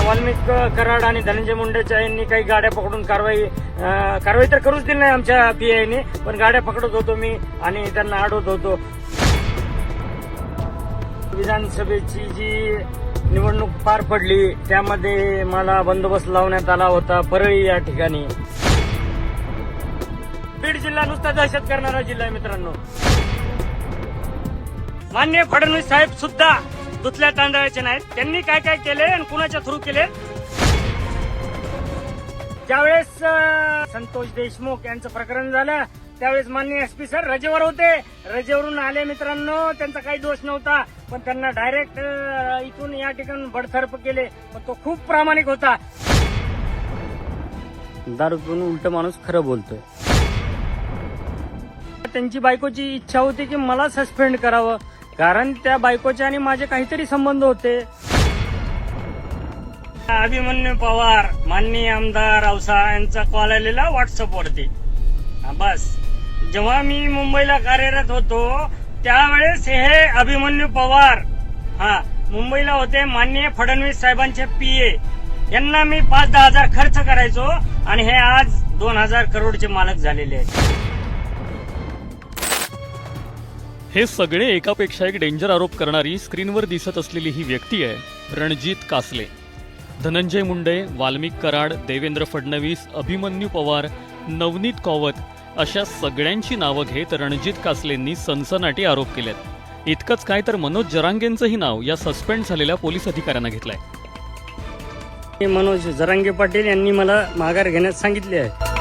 वाल्मिक कराड आणि धनंजय मुंडेच्या यांनी काही गाड्या पकडून कारवाई तर करूच दिली नाही आमच्या पीआयने, पण गाड्या पकडत होतो मी आणि त्यांना अडवत होतो. विधानसभेची जी निवडणूक पार पडली त्यामध्ये मला बंदोबस्त लावण्यात आला होता परळी या ठिकाणी. बीड जिल्हा नुसता दहशत करणारा जिल्हा आहे मित्रांनो. माननीय फडणवीस साहेब सुद्धा दुधल्या तांदळाचे नाहीत. त्यांनी काय काय केले आणि कुणाच्या थ्रू केले. ज्यावेळेस संतोष देशमुख यांचं प्रकरण झालं त्यावेळेस माननीय एसपी सर रजेवर होते. रजेवरून आले मित्रांनो, त्यांचा काही दोष नव्हता, पण त्यांना डायरेक्ट इथून या ठिकाणी बडतर्फ केले. पण तो खूप प्रामाणिक होता. दारू पिऊन उलट माणूस खरं बोलतोय. त्यांची बायकोची इच्छा होती की मला सस्पेंड करावं, कारण त्या बायकोचे आणि माझे काहीतरी संबंध होते. अभिमन्यू पवार माननीय आमदार औसा यांचा कॉल आलेला व्हॉट्सअपवरती. बस जेव्हा मी मुंबईला कार्यरत होतो त्यावेळेस हे अभिमन्यू पवार मुंबईला होते. माननीय फडणवीस साहेबांचे पीए यांना मी 5-10 हजार खर्च करायचो आणि हे आज 2000 करोडचे मालक झालेले आहेत. हे सगळे एकापेक्षा एक डेंजर आरोप करणारी स्क्रीनवर दिसत असलेली ही व्यक्ती आहे रणजित कासले. धनंजय मुंडे, वाल्मिक कराड, देवेंद्र फडणवीस, अभिमन्यू पवार, नवनीत कौवत अशा सगळ्यांची नावं घेत रणजित कासलेंनी सनसनाटी आरोप केलेत. इतकंच काय तर मनोज जरांगेंचंही नाव या सस्पेंड झालेल्या पोलीस अधिकाऱ्यांना घेतलंय. मनोज जरांगे पाटील यांनी मला माघार घेण्यास सांगितले आहे.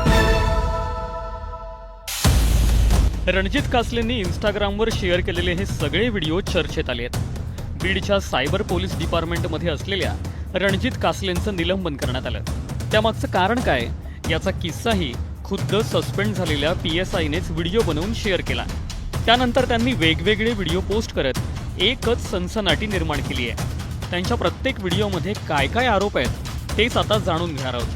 रणजित कासलेंनी इंस्टाग्रामवर शेअर केलेले हे सगळे व्हिडिओ चर्चेत आले आहेत. बीडच्या सायबर पोलीस डिपार्टमेंटमध्ये असलेल्या रणजित कासलेंचं निलंबन करण्यात आलं. त्यामागचं कारण काय याचा किस्साही खुद्द सस्पेंड झालेल्या PSIनेच व्हिडिओ बनवून शेअर केला. त्यानंतर त्यांनी वेगवेगळे व्हिडिओ पोस्ट करत एकच सनसनाटी निर्माण केली आहे. त्यांच्या प्रत्येक व्हिडिओमध्ये काय काय आरोप आहेत तेच आता जाणून घेणार आहोत.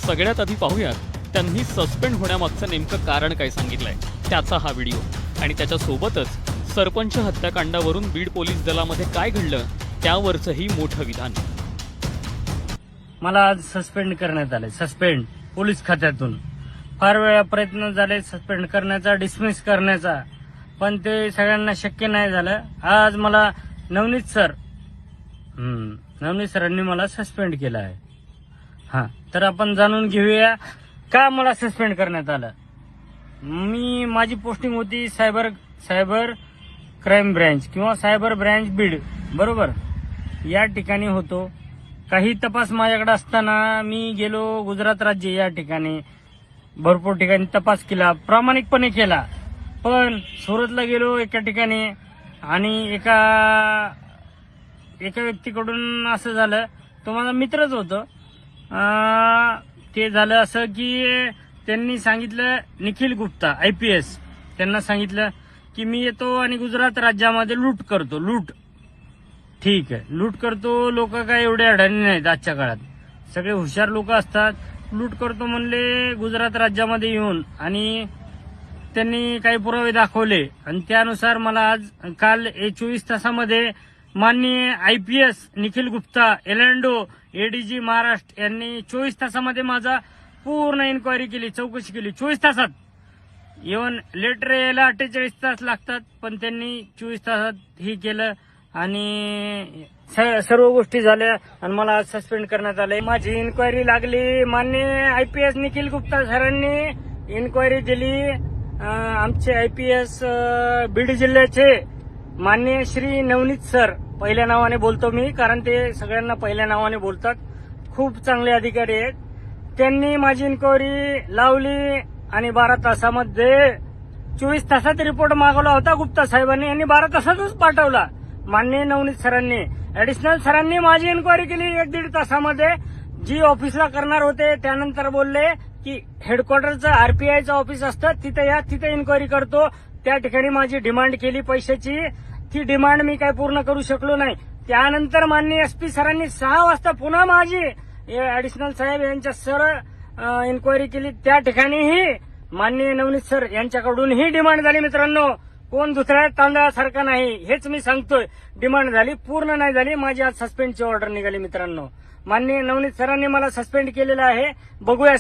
सगळ्यात आधी पाहूयात त्यांनी सस्पेंड होण्यामागचं नेमकं कारण काय सांगितलंय त्याचा हा व्हिडिओ, आणि त्याच्यासोबतच सरपंच हत्याकांडावरून बीड पोलीस दलामध्ये काय घडलं त्यावरचंही मोठं विधान. मला आज सस्पेंड करण्यात आले. सस्पेंड पोलीस खात्यातून फार वेळा प्रयत्न झाले सस्पेंड करण्याचा, डिसमिस करण्याचा, पण ते सगळ्यांना शक्य नाही झालं. आज मला नवनीत सरांनी मला सस्पेंड केलं आहे. तर आपण जाणून घेऊया का मला सस्पेंड करण्यात आलं. माझी पोस्टिंग होती सायबर क्राईम ब्रँच किंवा सायबर ब्रँच बीड, बरोबर. या ठिकाणी होतो. काही तपास माझ्याकडे असताना मी गेलो गुजरात राज्य या ठिकाणी, भरपूर ठिकाणी तपास केला, प्रामाणिकपणे केला. पण सुरतला गेलो एका ठिकाणी आणि एका व्यक्तीकडून असं झालं, तो माझा मित्रच होतं. ते झालं असं की त्यांनी सांगितलं, निखिल गुप्ता IPS, त्यांना सांगितलं की मी येतो आणि गुजरात राज्यामध्ये लूट करतो. ठीक आहे, लूट करतो. लोक काय एवढे अडाणी नाहीत आजच्या काळात, सगळे हुशार लोक असतात. लूट करतो म्हणले गुजरात राज्यामध्ये येऊन, आणि त्यांनी काही पुरावे दाखवले आणि त्यानुसार मला आज काल 24 तासामध्ये माननीय IPS निखिल गुप्ता एलँडो ADG महाराष्ट्र यांनी 24 तासामध्ये माझा पूर्ण इन्क्वायरी केली, चौकशी केली. 24 तासात. इव्हन लेटर यायला 48 तास लागतात, पण त्यांनी 24 तासात ही केलं आणि सर्व गोष्टी झाल्या आणि मला सस्पेंड करण्यात आले. माझी इन्क्वायरी लागली. माननीय IPS निखिल गुप्ता सरांनी इन्क्वायरी दिली. आमचे IPS बीड जिल्ह्याचे माननीय श्री नवनीत सर, पहिल्या नावाने बोलतो मी कारण ते सगळ्यांना पहिल्या नावाने बोलतात, खूप चांगले अधिकारी आहेत. त्यांनी माझी इन्क्वायरी लावली आणि 12 तासामध्ये 24 तासात रिपोर्ट मागवला होता गुप्ता साहेबांनी, यांनी 12 तासातच पाठवला. माननीय नवनीत सरांनी, ऍडिशनल सरांनी माझी इन्क्वायरी केली 1-1.5 तासामध्ये. जी ऑफिसला करणार होते त्यानंतर बोलले की हेडक्वार्टरचं RPIचं ऑफिस असतं तिथे या, तिथे इन्क्वायरी करतो. त्या ठिकाणी माझी डिमांड केली पैशाची. ती डिमांड मी काय पूर्ण करू शकलो नाही. त्यानंतर माननीय SP सरांनी 6 वाजता पुन्हा माझी ऍडिशनल साहेब यांच्या सर इन्क्वायरी केली. त्या ठिकाणीही माननीय नवनीत सर यांच्याकडून ही डिमांड झाली मित्रांनो, कोण दुसऱ्या तांदळासारखा नाही, हेच मी सांगतोय. डिमांड झाली, पूर्ण नाही झाली. माझी आज सस्पेंडची ऑर्डर निघाली मित्रांनो. माननीय नवनीत सरांनी मला सस्पेंड केलेलं आहे. बघूया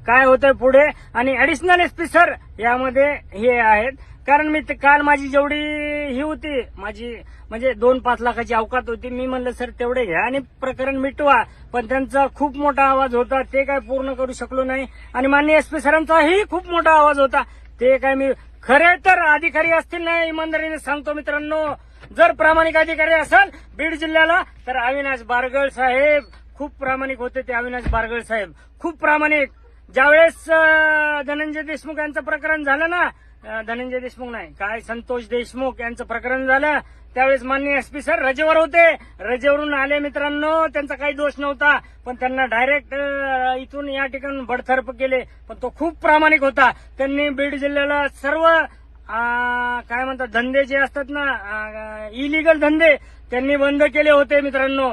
काय होतंय पुढे. आणि ऍडिशनल एसपी सर यामध्ये हे आहेत, कारण मी काल माझी जेवढी ही होती, माझी म्हणजे 2-5 लाखाची अवकात होती. मी म्हणलं सर तेवढे घ्या आणि प्रकरण मिटवा, पण त्यांचा खूप मोठा आवाज होता, ते काय पूर्ण करू शकलो नाही. आणि माननीय एसपी सरांचाही खूप मोठा आवाज होता, ते काय मी खरे तर अधिकारी असतील ना, इमानदारीने सांगतो मित्रांनो, जर प्रामाणिक अधिकारी असेल बीड जिल्ह्याला तर अविनाश बारगळ साहेब खूप प्रामाणिक होते. ते अविनाश बारगळ साहेब खूप प्रामाणिक. ज्यावेळेस धनंजय देशमुख यांचं प्रकरण झालं ना, धनंजय देशमुख नाही काय संतोष देशमुख यांचं प्रकरण झालं, त्यावेळेस माननीय एसपी सर रजेवर होते. रजेवरून आले मित्रांनो, त्यांचा काही दोष नव्हता, पण त्यांना डायरेक्ट इथून या ठिकाणी बडतर्फ केले. पण तो खूप प्रामाणिक होता. त्यांनी बीड जिल्ह्याला सर्व काय म्हणतात धंदे जे असतात ना, इलिगल धंदे त्यांनी बंद केले होते मित्रांनो.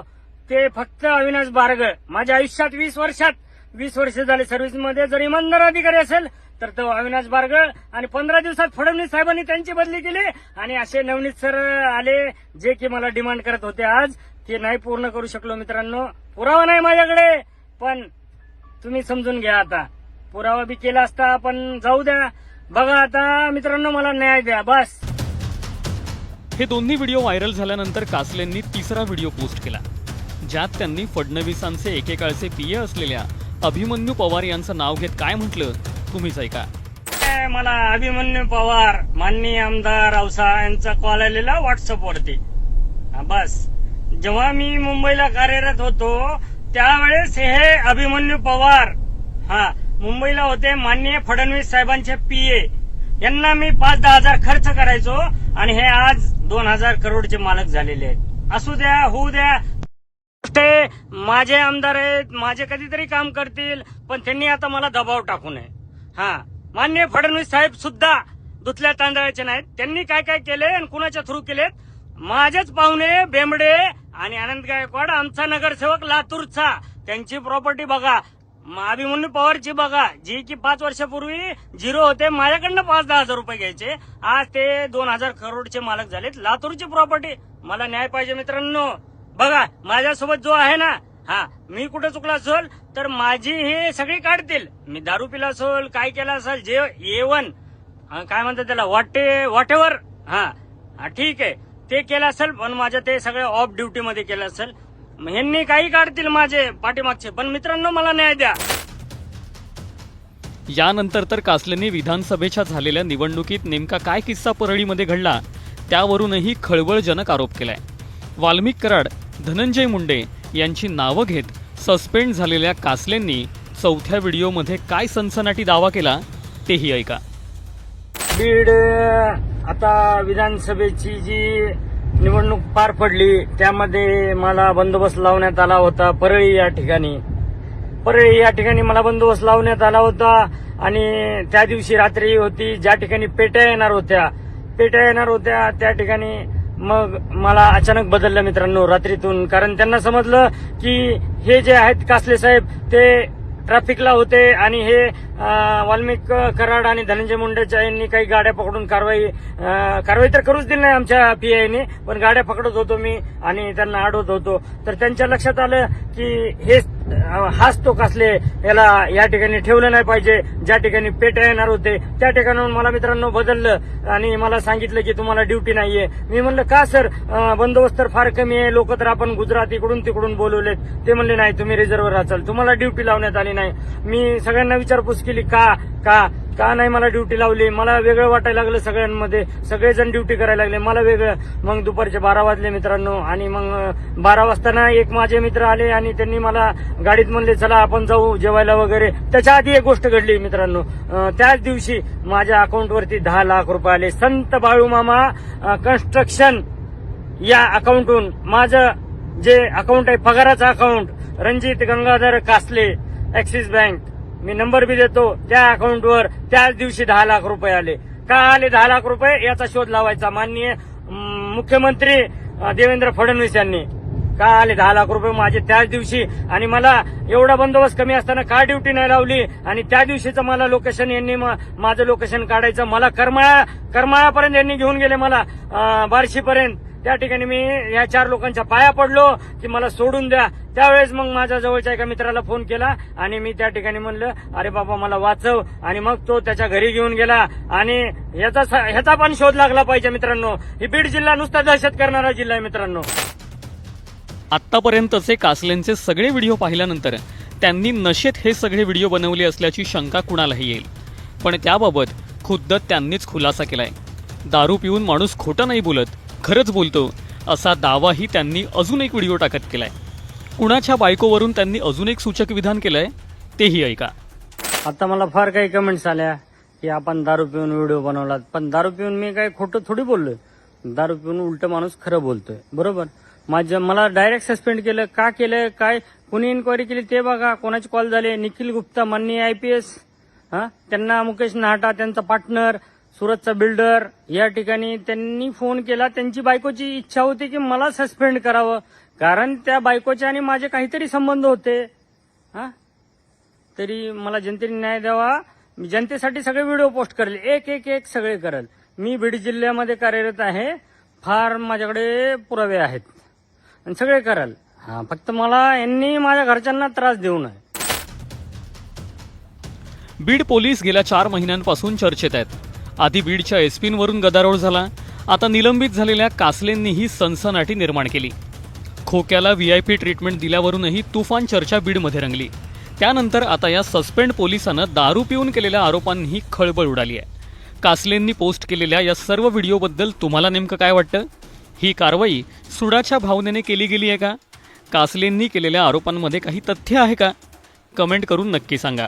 ते फक्त अविनाश बारगळ. माझ्या आयुष्यात 20 वर्ष झाले सर्व्हिसमध्ये, जर इमानदार अधिकारी असेल तर तो अविनाश बारगळ. आणि 15 दिवसात फडणवीस साहेबांनी त्यांची बदली केली आणि असे नवनीत सर आले जे की मला डिमांड करत होते. आज ते नाही पूर्ण करू शकलो मित्रांनो. पुरावा नाही माझ्याकडे, पण तुम्ही समजून घ्या. आता पुरावा बी केला असता, पण जाऊ द्या. बघा आता मित्रांनो, मला न्याय द्या बस. हे दोन्ही व्हिडिओ व्हायरल झाल्यानंतर कासलेंनी तिसरा व्हिडिओ पोस्ट केला, ज्यात त्यांनी फडणवीसांचे एकेकाळचे पीए असलेल्या अभिमन्यू पवार यांचं नाव घेत काय म्हटलं तुम्हीच ऐका. मला अभिमन्यू पवार माननीय आमदार औसा यांचा कॉल आलेला व्हॉट्सअपवरती. बस जेव्हा मी मुंबईला कार्यरत होतो त्यावेळेस हे अभिमन्यू पवार मुंबईला होते. माननीय फडणवीस साहेबांचे पीए. यांना मी 5-10 हजार खर्च करायचो आणि हे आज 2000 करोडचे मालक झालेले आहेत. असू द्या, होऊ द्या. ते माझे आमदार आहेत, माझे कधीतरी काम करतील, पण त्यांनी आता मला दबाव टाकू नये. माननीय फडणवीस साहेब सुद्धा दुसऱ्या तांदळाचे नाहीत. त्यांनी काय काय केले आणि कुणाच्या थ्रू केलेत. माझेच पाहुणे बेंबडे आणि आनंद गायकवाड, आमचा नगरसेवक लातूरचा, त्यांची प्रॉपर्टी बघा. अभिमन्यू पवारची बघा, जी की 5 वर्षापूर्वी 0 होते. माझ्याकडनं 5-10 हजार रुपये घ्यायचे, आज ते 2000 करोडचे मालक झालेत. लातूरची प्रॉपर्टी. मला न्याय पाहिजे मित्रांनो. बघा माझ्यासोबत जो आहे ना, मी कुठे चुकला असेल तर माझी हे सगळी काढतील. मी दारू पिला असेल, काय केलं असेल, जे A1 काय म्हणतात त्याला, वॉटेवर ठीक आहे ते केलं असेल, पण माझ्या ते सगळं ऑफ ड्युटी मध्ये केलं असेल. ह्यांनी काही काढतील माझे पाठीमागचे, पण मित्रांनो मला न्याय द्या. यानंतर तर कासलेंनी विधानसभेच्या झालेल्या निवडणुकीत नेमका काय किस्सा परळीमध्ये घडला त्यावरूनही खळबळजनक आरोप केलाय. वाल्मिक कराड, धनंजय मुंडे यांची नावं घेत सस्पेंड झालेल्या कासलेंनी चौथ्या व्हिडिओमध्ये काय सनसनाटी दावा केला तेही ऐका. बीड आता विधानसभेची जी निवडणूक पार पडली त्यामध्ये मला बंदोबस्त लावण्यात आला होता. परळी या ठिकाणी मला बंदोबस्त लावण्यात आला होता. आणि त्या दिवशी रात्री होती, ज्या ठिकाणी पेट्या येणार होत्या त्या ठिकाणी मग मला अचानक बदललं मित्रांनो रात्रीतून. कारण त्यांना समजलं की हे जे आहेत कासले साहेब ते ट्रॅफिकला होते आणि हे वाल्मिक कराड आणि धनंजय मुंडेच्या यांनी काही गाड्या पकडून कारवाई तर करूच दिली नाही आमच्या पीआयने, पण गाड्या पकडत होतो मी आणि त्यांना अडवत होतो. तर त्यांच्या लक्षात आलं की हाच तो कासले, याला या ठिकाणी ठेवलं नाही पाहिजे. ज्या ठिकाणी पेट्या येणार होते त्या ठिकाणाहून मला मित्रांनो बदललं आणि मला सांगितलं की तुम्हाला ड्युटी नाहीये. मी म्हणलं का सर, बंदोबस्त तर फार कमी आहे, लोक तर आपण गुजरात इकडून तिकडून बोलवलेत. ते म्हणले नाही तुम्ही रिझर्व्हर असाल, तुम्हाला ड्युटी लावण्यात आली नाही. मी सगळ्यांना विचारपूस केली का नाही मला ड्युटी लावली. मला वेगळं वाटायला लागलं सगळ्यांमध्ये, सगळेजण ड्युटी करायला लागले, मला वेगळं. मग दुपारचे 12 वाजले मित्रांनो. आणि मग 12 वाजताना एक माझे मित्र आले आणि त्यांनी मला गाडीत म्हणले चला आपण जाऊ जेवायला वगैरे. त्याच्या आधी एक गोष्ट घडली मित्रांनो. त्याच दिवशी माझ्या अकाउंटवरती 10 लाख रुपये आले. संत बाळूमामा कन्स्ट्रक्शन या अकाउंटहून माझं जे अकाउंट आहे पगाराचं account, Ranjit Gangadhar Kasle Axis bank, मी नंबर बी देतो, त्या अकाउंटवर त्याच दिवशी 10 लाख रुपये आले. का आले 10 लाख रुपये याचा शोध लावायचा माननीय मुख्यमंत्री देवेंद्र फडणवीस यांनी. का आले 10 लाख रुपये माझे त्याच दिवशी, आणि मला एवढा बंदोबस्त कमी असताना का ड्युटी नाही लावली, आणि त्या दिवशीचं मला लोकेशन यांनी माझं लोकेशन काढायचं, मला करमाळापर्यंत यांनी घेऊन गेले, मला बार्शीपर्यंत. त्या ठिकाणी मी या 4 लोकांच्या पाया पडलो की मला सोडून द्या. त्यावेळेस मग माझ्या जवळच्या एका मित्राला फोन केला आणि मी त्या ठिकाणी म्हणलं अरे बाबा मला वाचव, आणि मग तो त्याच्या घरी घेऊन गेला. आणि ह्याचा पण शोध लागला पाहिजे मित्रांनो. ही बीड जिल्हा नुसता दहशत करणारा जिल्हा आहे मित्रांनो. आत्तापर्यंतचे कासलेंचे सगळे व्हिडिओ पाहिल्यानंतर त्यांनी नशेत हे सगळे व्हिडिओ बनवले असल्याची शंका कुणालाही येईल, पण त्याबाबत खुद्द त्यांनीच खुलासा केलाय. दारू पिऊन माणूस खोटं नाही बोलत, खरंच बोलतो असा दावाही त्यांनी अजून एक व्हिडिओ टाकत केलाय. कुणाच्या बायकोवरून त्यांनी अजून एक सूचक विधान केलंय, तेही ऐका. आता मला फार काही कमेंट्स आल्या की आपण दारू पिऊन व्हिडिओ बनवलात, पण दारू पिऊन मी काही खोटं थोडी बोललोय. दारू पिऊन उलट माणूस खरं बोलतोय, बरोबर. मला डायरेक्ट सस्पेंड केलं, का केलं, काय कोणी इन्क्वायरी केली ते बघा. कोणाचे कॉल झाले, निखिल गुप्ता माननीय IPS, त्यांना मुकेश नाहटा त्यांचा पार्टनर, सुरतचा बिल्डर, या ठिकाणी त्यांनी फोन केला. त्यांची बायकोची इच्छा होती की मला सस्पेंड करावं, कारण त्या बायकोचे आणि माझे काहीतरी संबंध होते. तरी मला जनतेने न्याय द्यावा. मी जनतेसाठी सगळे व्हिडिओ पोस्ट करेल, एक सगळे करेल. मी बीड जिल्ह्यामध्ये कार्यरत आहे, फार माझ्याकडे पुरावे आहेत आणि सगळे कराल. फक्त मला यांनी माझ्या घरच्यांना त्रास देऊ नये. बीड पोलीस गेल्या 4 महिन्यांपासून चर्चेत आहेत. आधी बीडच्या एसपींवरून गदारोळ झाला, आता निलंबित झालेल्या कासलेंनीही सनसनाटी निर्माण केली. खोक्याला VIP ट्रीटमेंट दिल्यावरूनही तुफान चर्चा बीडमध्ये रंगली. त्यानंतर आता या सस्पेंड पोलिसानं दारू पिऊन केलेल्या आरोपांनीही खळबळ उडाली आहे. कासलेंनी पोस्ट केलेल्या या सर्व व्हिडिओबद्दल तुम्हाला नेमकं काय वाटतं? ही कारवाई सुडाच्या भावनेने केली गेली आहे का? कासलेंनी केलेल्या आरोपांमध्ये काही तथ्य आहे का? कमेंट करून नक्की सांगा.